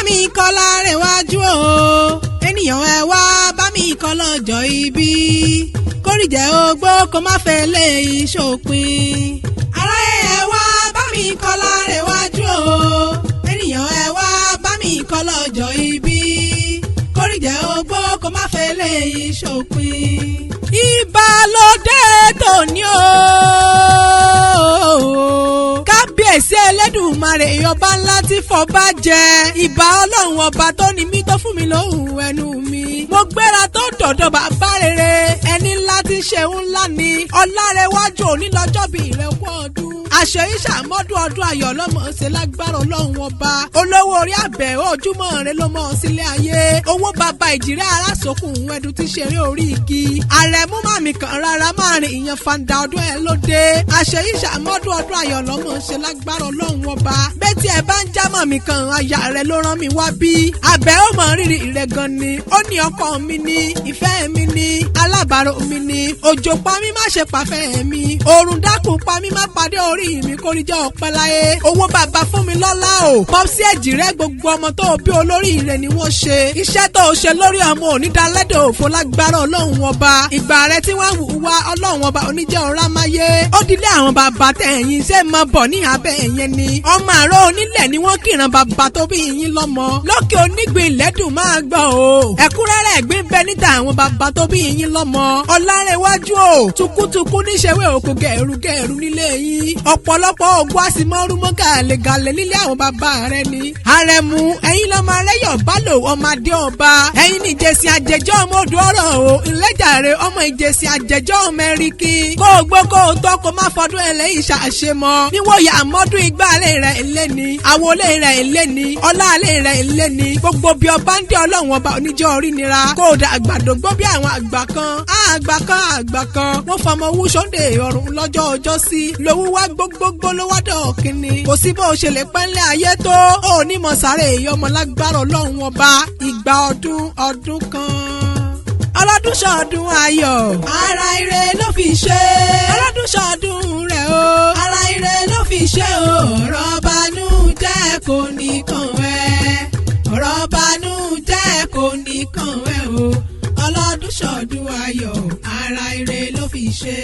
mi kọ́ Olanrewaju o ènìyàn ẹ wá bá mi kọ́ lọ́jọ́ ìbí kórìjẹ́ ogbó kó má fẹ́ lè ṣòpin. aráyé ẹ wá bá mi kọ́ Olanrewaju o ènìyàn ẹ wá bá mi kọ́ lọ́jọ́ ìbí kórìjẹ́ ogbó kó má fẹ́ lè ṣòpin. ìbálòdé tòní o kábíyèsí Ẹlẹ́dùmarè ọba ńlá tí fọba jẹ ìbà Ọlọ́run ọba tó ní mí tó fún mi lóhùn ẹnu mi. mo gbéra tó dọ̀dọ̀ bàbá rere ẹni ńlá tí ń ṣe ńlá ni Olanrewaju òní lọ́jọ́ bí rẹ̀ kú ọdún. àṣẹ ìṣàmọ́dún ọdún ayọ̀ lọ́mọ ṣe lágbára Ọlọ́run ọba olówó orí àbẹ̀ ojúmọ́ rẹ ló mọ̀ sílé ayé owó bàbá ìjìrẹ́ arásòkùn ẹ̀dùn tí ṣeré orí igi àrẹ̀mú màmí kan rárá máa rìn ìyẹn fanda ọdún ẹ̀ lóde àṣẹ ìṣàmọ́dún ọdún ayọ̀ lọ́mọ ṣe lágbára Ọlọ́run ọba bẹ́tí ẹ bá ń já màmí kan aya rẹ ló rán mi wá bí àbẹ̀ ó mọ rírì rẹ gan ni ó ní ọkọ mi ní ìfẹ́ mi ní alábàárò mi ní òjò pa mí má ṣe pàfẹ́ mi òrùn dákun pa mí má padé orí mi kórí jẹ́ ọpẹ́ láyé owó bàbá fún mi lọ́lá o pọ́psí ẹ̀jì rẹ gbogbo ọmọ tó bí olórí rẹ ni wọ́n ṣe iṣẹ́ tó ṣe lórí ọmọ onídàálẹ́dẹ̀ òfò lágbára Ọlọ́run ọba ìgbà rẹ tí wọ́n wù wá Ọlọ́run ọba oníjẹ́ ọ̀rá máyé ó dilé àwọn bàbá tẹ̀yìn ṣé mọ bọ̀ ní abẹ́ ẹ̀yẹn ni ọmọ àrò onílẹ̀ ni wọ́n kìran bàbá tó bí yín lọ́mọ lókè onígbìn lẹ́dùn máa gbọ́ o ẹ̀kúnrẹ́rẹ́ ẹ̀gbìn bẹ níta àwọn bàbá tó bí yín lọ́mọ Olanrewaju o tukutuku níṣẹ́wé òkú gẹ̀rú nílé yín ọ̀pọ̀lọpọ̀ ògùn àsìmọ́rúmọ́ gàlẹ́gàlẹ́ nílé àwọn bàbá rẹ ni àrẹ̀mú ẹ̀yin lọ́mọ arẹ́yọ̀ bálò ọmọdé ọba ẹ̀yin ní ìjẹsì àjẹjọ́ ọmọ odò ọ̀rọ̀ o ìlẹ́jàre ọmọ ìjẹsì àjẹjọ́ ọmọ ẹ̀ríkì kó o gbó kó o tọ́ kó má fọdún ẹlẹ́yìn ṣàṣemọ́ níwòye àmọ́dún ìgbàlẹ̀ rẹ̀ ilé ni àwọlé rẹ̀ ilé ni ọláàlẹ̀ rẹ̀ ilé ni gbogbo bí ọba ń dé Ọlọ́run ọba oníjẹ́ orí nira kó o dà àgbàdo gbó bí àwọn àgbà kan wọ́n fọmọ owó sọ́ndé ọ̀run lọ́jọ́ ọjọ́ sí lówó wá gbogbogbò ló wá dọ̀ kínní kò sí bó o ṣe lè pẹ́ńlẹ̀ ayé tó ó ní mọ̀ sáré ọmọ lágbára Ọlọ́run ọba ìgbà ọdún kan ọlọ́dún ṣọdún ayọ̀ ara ire ló fi ṣe ọlọ́dún ṣọdún rẹ̀ o ara ire ló fi ṣe o ọ̀rọ̀ banú jẹ́ kò ní kàn ẹ́ ọ̀rọ̀ banú jẹ́ kò ní kàn ẹ́ o ọlọ́dún ṣọdún ayọ̀ ara ire ló fi ṣe.